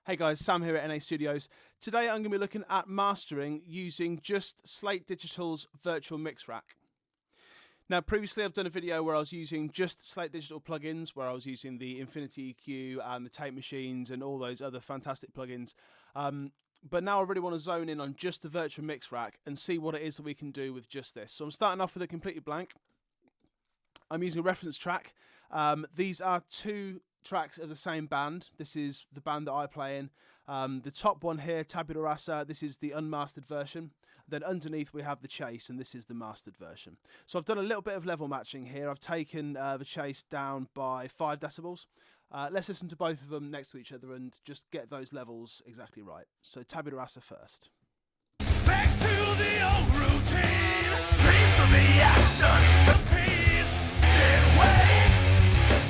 Hey guys, Sam here at NA Studios. Today I'm going to be looking at mastering using just Slate Digital's virtual mix rack. Now previously I've done a video where I was using just Slate Digital plugins, where I was using the Infinity EQ and the tape machines and all those other fantastic plugins. But now I really want to zone in on just the virtual mix rack and see what it is that we can do with just this. So I'm starting off with a completely blank. I'm using a reference track. These are two tracks of the same band. This is the band that I play in. The top one here, Tabula Rasa, this is the unmastered version. Then underneath we have the chase, and this is the mastered version. So I've done a little bit of level matching here. I've taken the chase down by 5 decibels. Let's listen to both of them next to each other and just get those levels exactly right. So Tabula Rasa first. Back to the old routine, piece of the action, the peace did wait.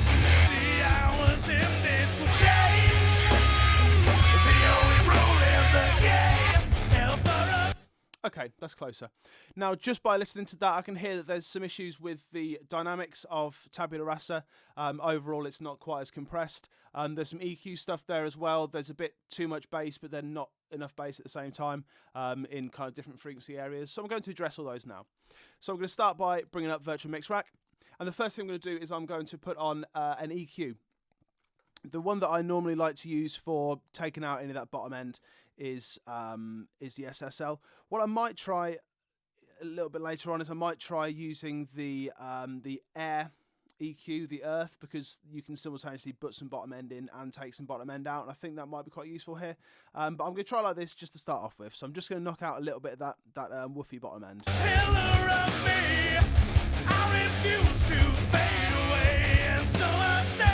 The hours ended to change. The only rule in the game, ever. Okay, that's closer. Now, just by listening to that, I can hear that there's some issues with the dynamics of Tabula Rasa. Overall, it's not quite as compressed. There's some EQ stuff there as well. There's a bit too much bass, but then not enough bass at the same time in kind of different frequency areas. So I'm going to address all those now. So I'm going to start by bringing up Virtual Mix Rack. And the first thing I'm going to do is I'm going to put on an EQ. The one that I normally like to use for taking out any of that bottom end is the SSL. What I might try a little bit later on is I might try using the air EQ, the earth, because you can simultaneously put some bottom end in and take some bottom end out, and I think that might be quite useful here. But I'm going to try like this just to start off with. So I'm just going to knock out a little bit of that woofy bottom end. Pillar of me, I refuse to fade away, and so I stay.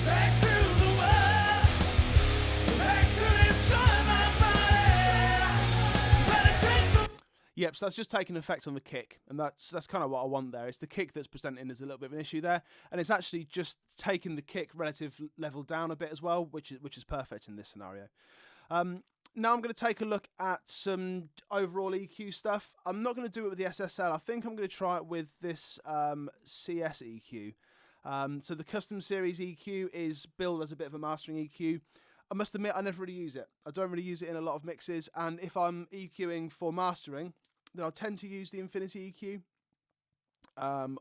Back to the world, back to destroy my body. But it takes some. Yep, so that's just taking effect on the kick, and that's kind of what I want there. It's the kick that's presenting as a little bit of an issue there, and it's actually just taking the kick relative level down a bit as well, which is perfect in this scenario. Now I'm going to take a look at some overall EQ stuff. I'm not going to do it with the SSL. I think I'm going to try it with this CS EQ. So the custom series EQ is billed as a bit of a mastering EQ. I must admit I never really use it. I don't really use it in a lot of mixes, and if I'm EQing for mastering, then I'll tend to use the Infinity EQ.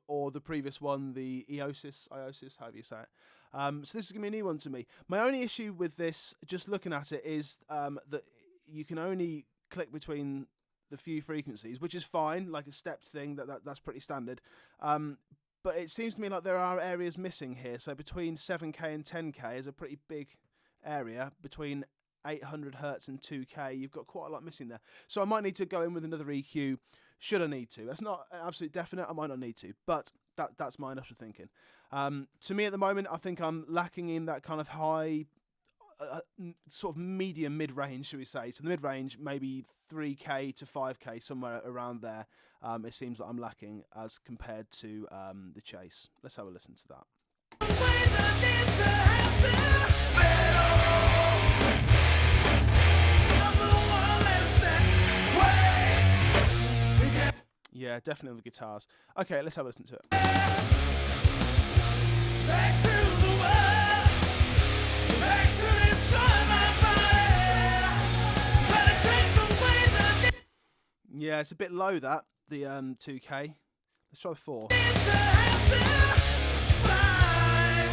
Or the previous one, the Iosis, however you say it. So this is going to be a new one to me. My only issue with this, just looking at it, is that you can only click between the few frequencies, which is fine, like a stepped thing, that's pretty standard. But it seems to me like there are areas missing here. So between 7K and 10K is a pretty big area. Between 800 hertz and 2K, you've got quite a lot missing there. So I might need to go in with another EQ, should I need to. That's not an absolute definite, I might not need to, but that's my initial thinking. To me at the moment, I think I'm lacking in that kind of high, sort of medium mid-range, should we say. So the mid-range, maybe 3K to 5K, somewhere around there. It seems like I'm lacking as compared to the chase. Let's have a listen to that. Yeah, definitely the guitars. Okay, let's have a listen to it. Back to the world, back to destroy my body. But it takes away the Yeah, it's a bit low, that, the 2K. Let's try the 4. need to have to fly.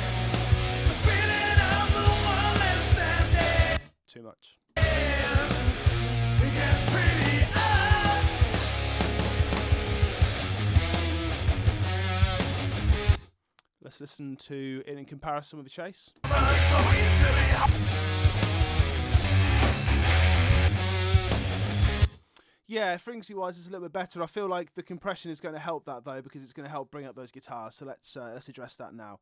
The feeling of the one that's standing. Too much. It gets pretty up. Let's listen to it in comparison with the chase. But so easily. Yeah, frequency-wise, it's a little bit better. I feel like the compression is going to help that, though, because it's going to help bring up those guitars. So let's address that now.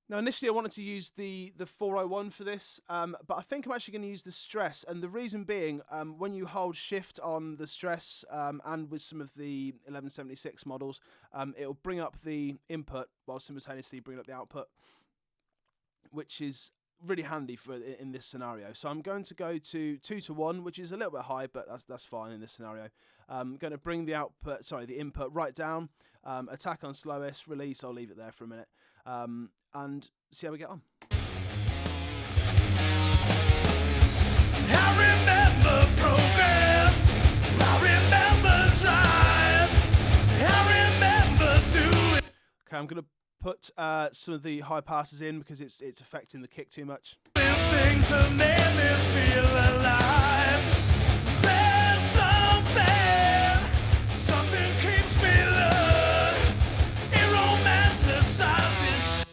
Now, initially, I wanted to use the 401 for this, but I think I'm actually going to use the stress. And the reason being, when you hold shift on the stress and with some of the 1176 models, it'll bring up the input while simultaneously bringing up the output, which is really handy for in this scenario. So I'm going to go to 2 to 1, which is a little bit high, but that's fine in this scenario. Going to bring the input right down. Attack on slowest, release, I'll leave it there for a minute. And see how we get on. I remember progress. I remember drive. I remember doing. Okay, I'm going to put some of the high passes in because it's affecting the kick too much. Things that made me feel alive. There's something keeps me alive. It romanticizes.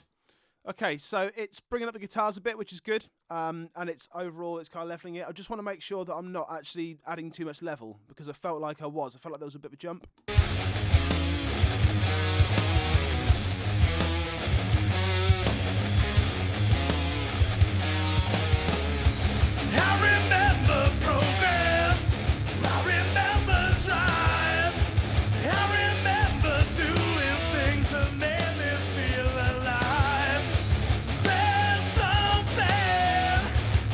Okay, so it's bringing up the guitars a bit, which is good, and it's overall it's kind of leveling it. I just want to make sure that I'm not actually adding too much level because I felt like I felt like there was a bit of a jump. I remember progress. I remember drive. I remember doing things that made me feel alive. There's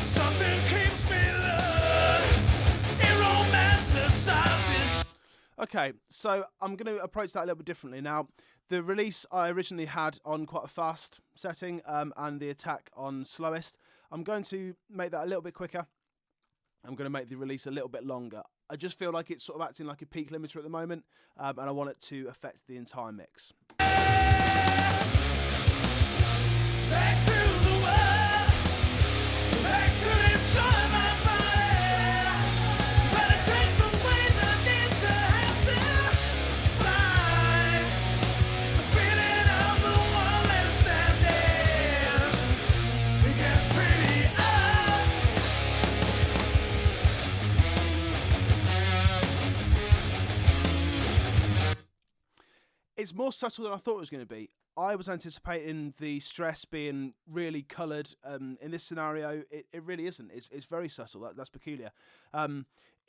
something keeps me alive. It romanticizes. Okay, so I'm going to approach that a little bit differently. Now, the release I originally had on quite a fast setting and the attack on slowest. I'm going to make that a little bit quicker. I'm going to make the release a little bit longer. I just feel like it's sort of acting like a peak limiter at the moment, and I want it to affect the entire mix. Back to the world. Back to destroy my body. But it takes away the need to have to fly. The feeling of the one that's standing. It gets pretty up. It's more subtle than I thought it was going to be. I was anticipating the stress being really coloured. In this scenario, it really isn't. It's very subtle. That's peculiar.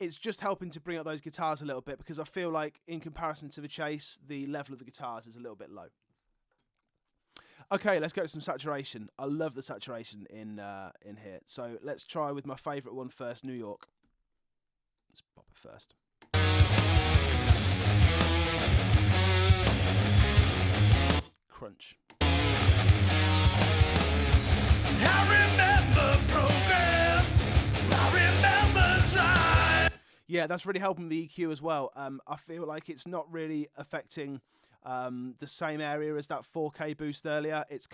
It's just helping to bring up those guitars a little bit because I feel like, in comparison to the chase, the level of the guitars is a little bit low. Okay, let's go to some saturation. I love the saturation in here. So let's try with my favourite one first, New York. Let's pop it first. Crunch. I remember progress. I remember drive. Yeah, that's really helping the EQ as well. I feel like it's not really affecting the same area as that 4K boost earlier. It's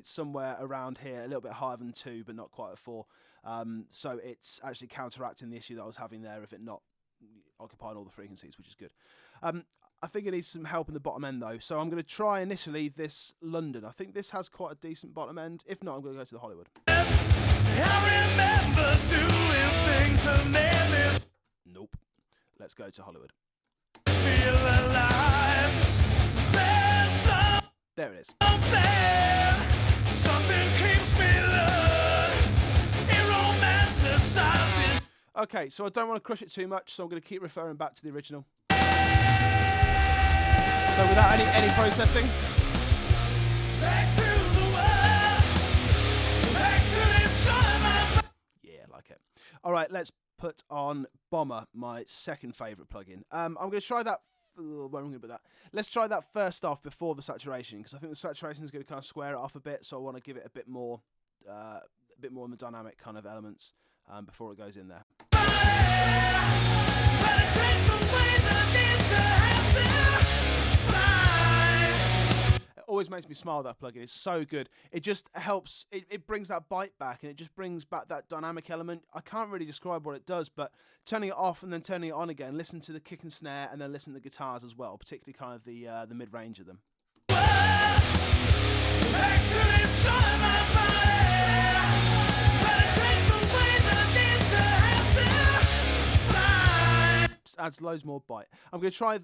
somewhere around here, a little bit higher than 2, but not quite at 4. So it's actually counteracting the issue that I was having there of it not occupying all the frequencies, which is good. I think it needs some help in the bottom end though. So I'm going to try initially this London. I think this has quite a decent bottom end. If not, I'm going to go to the Hollywood. I remember doing things that made me Nope. Let's go to Hollywood. feel alive. There's There it is. something keeps me alive. It romanticizes. Okay, so I don't want to crush it too much, so I'm going to keep referring back to the original. So without any processing. Back to the world. Back to destroy my. Yeah, I like it. All right, let's put on Bomber, my second favourite plugin. I'm going to try that. Where am I going to put that? Let's try that first off before the saturation, because I think the saturation is going to kind of square it off a bit. So I want to give it a bit more in the dynamic kind of elements before it goes in there. But it takes away the need to have to fly. It always makes me smile, that plugin. It's so good. It just helps, it brings that bite back, and it just brings back that dynamic element. I can't really describe what it does, but turning it off and then turning it on again, listen to the kick and snare, and then listen to the guitars as well, particularly kind of the mid-range of them. Back to destroy my body. But it takes away the need to have to fly. Just adds loads more bite. I'm going to try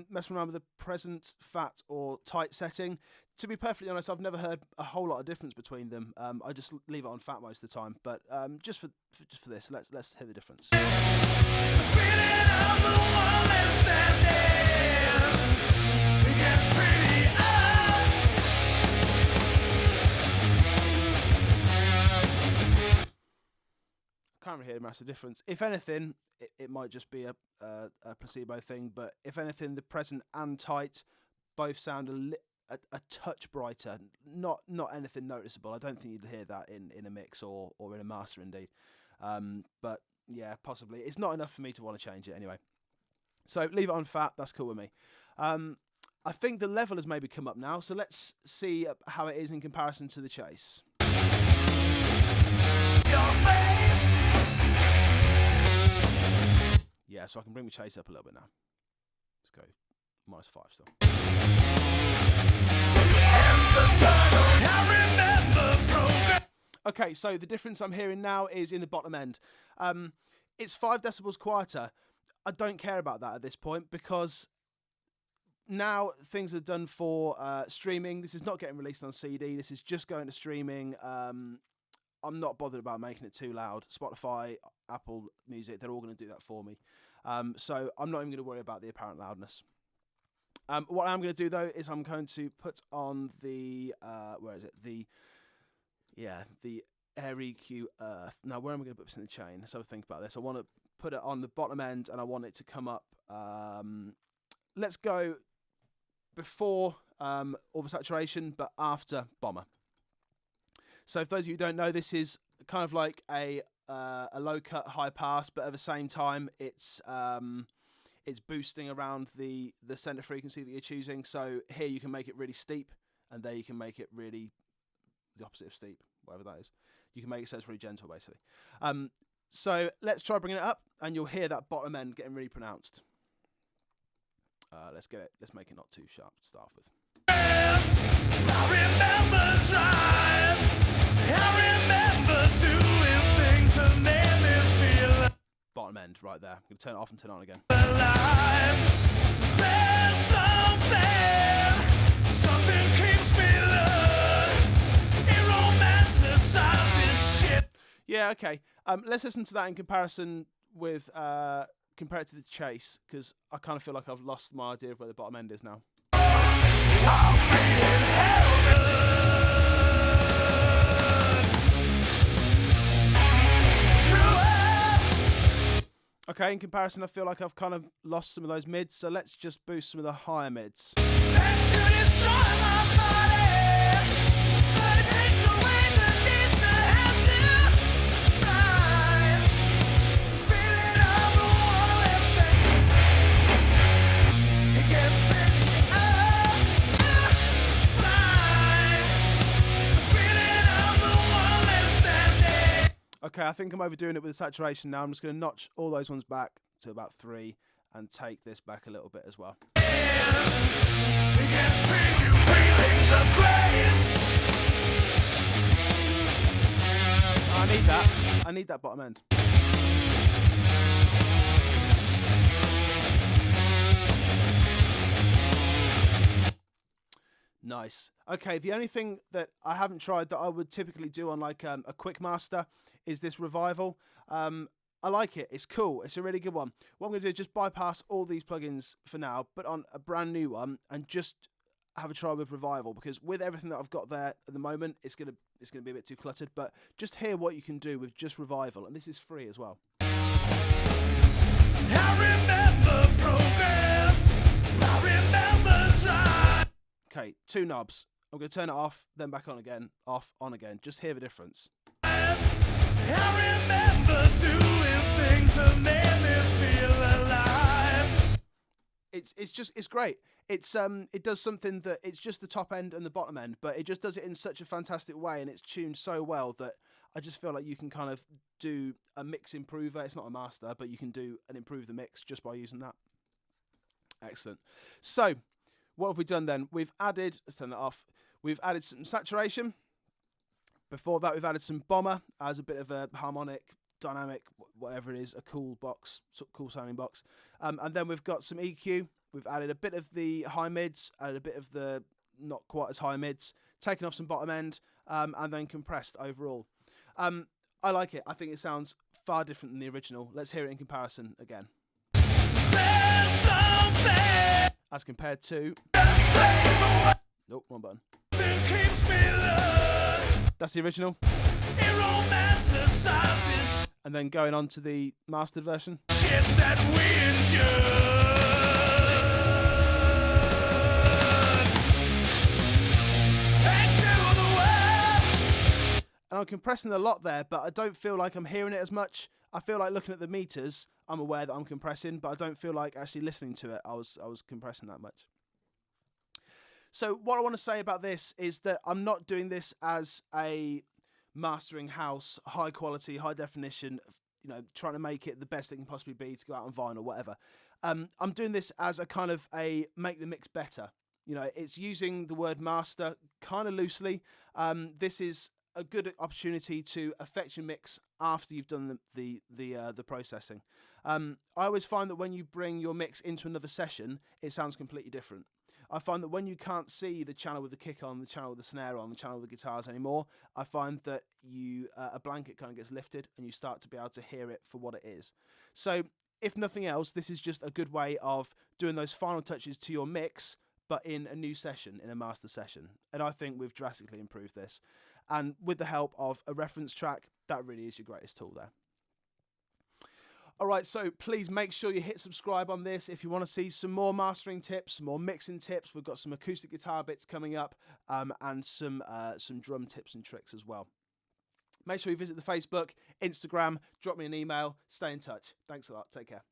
messing around with the present, fat, or tight setting. To be perfectly honest, I've never heard a whole lot of difference between them. I just leave it on fat most of the time. But just for this, let's hear the difference. The feeling of the one that's standing. It gets pretty up. can't really hear a massive difference. If anything, it might just be a placebo thing, but if anything, the present and tight both sound a touch brighter. Not anything noticeable. I don't think you'd hear that in a mix or in a master indeed. But yeah, possibly. It's not enough for me to want to change it anyway. So leave it on fat. That's cool with me. I think the level has maybe come up now, so let's see how it is in comparison to the chase. Yeah, so I can bring the chase up a little bit now. Let's go -5 still. Okay, so the difference I'm hearing now is in the bottom end. It's 5 decibels quieter. I don't care about that at this point because now things are done for streaming. This is not getting released on CD. This is just going to streaming. I'm not bothered about making it too loud. Spotify, Apple Music, they're all going to do that for me. So I'm not even going to worry about the apparent loudness. What I'm going to do, though, is I'm going to put on the... where is it? The Air EQ Earth. Now, where am I going to put this in the chain? Let's have a think about this. I want to put it on the bottom end, and I want it to come up... let's go before oversaturation, but after bomber. So, for those of you who don't know, this is kind of like a low cut, high pass, but at the same time, it's boosting around the center frequency that you're choosing. So here you can make it really steep, and there you can make it really the opposite of steep, whatever that is. You can make it so it's really gentle, basically. So let's try bringing it up, and you'll hear that bottom end getting really pronounced. Let's make it not too sharp to start with. Yes, I remember time. I remember doing things that made me feel bottom end right there. I'm going to turn it off and turn it on again. alive. There's something keeps me alive. It romanticizes shit. Yeah, okay. Let's listen to that in comparison with compare it to the chase, because I kind of feel like I've lost my idea of where the bottom end is now. Okay, in comparison, I feel like I've kind of lost some of those mids, so let's just boost some of the higher mids. Okay, I think I'm overdoing it with the saturation now. I'm just going to notch all those ones back to about 3 and take this back a little bit as well. I need that. I need that bottom end. Nice. Okay, the only thing that I haven't tried that I would typically do on like a quick master is this revival. I like it. It's cool. It's a really good one. What I'm going to do is just bypass all these plugins for now, put on a brand new one, and just have a try with revival, because with everything that I've got there at the moment, it's going to be a bit too cluttered. But just hear what you can do with just revival, and this is free as well. I remember progress. I remember time. Okay, 2 knobs. I'm going to turn it off, then back on again, off, on again. Just hear the difference. I remember doing things that made me feel alive. It's great. It does something that it's just the top end and the bottom end, but it just does it in such a fantastic way, and it's tuned so well that I just feel like you can kind of do a mix improver. It's not a master, but you can do and improve the mix just by using that. Excellent. So what have we done then? We've added, let's turn that off. We've added some saturation. Before that, we've added some bomber as a bit of a harmonic, dynamic, whatever it is, a cool box, cool sounding box. And then we've got some EQ. We've added a bit of the high mids, added a bit of the not quite as high mids, taken off some bottom end, and then compressed overall. I like it. I think it sounds far different than the original. Let's hear it in comparison again. As compared to... Nope, wrong button. That's the original. and then going on to the mastered version. Shit that we endured. And to the world. And I'm compressing a lot there, but I don't feel like I'm hearing it as much. I feel like looking at the meters, I'm aware that I'm compressing, but I don't feel like actually listening to it, I was compressing that much. So what I want to say about this is that I'm not doing this as a mastering house, high quality, high definition, trying to make it the best it can possibly be to go out on vinyl, whatever. I'm doing this as a kind of a make the mix better. It's using the word master kind of loosely. This is a good opportunity to affect your mix after you've done the processing. I always find that when you bring your mix into another session, it sounds completely different. I find that when you can't see the channel with the kick on, the channel with the snare on, the channel with the guitars anymore, I find that a blanket kind of gets lifted and you start to be able to hear it for what it is. So if nothing else, this is just a good way of doing those final touches to your mix, but in a new session, in a master session. And I think we've drastically improved this. And with the help of a reference track, that really is your greatest tool there. All right, so please make sure you hit subscribe on this if you want to see some more mastering tips, some more mixing tips. We've got some acoustic guitar bits coming up, and some drum tips and tricks as well. Make sure you visit the Facebook, Instagram, drop me an email, stay in touch. Thanks a lot. Take care.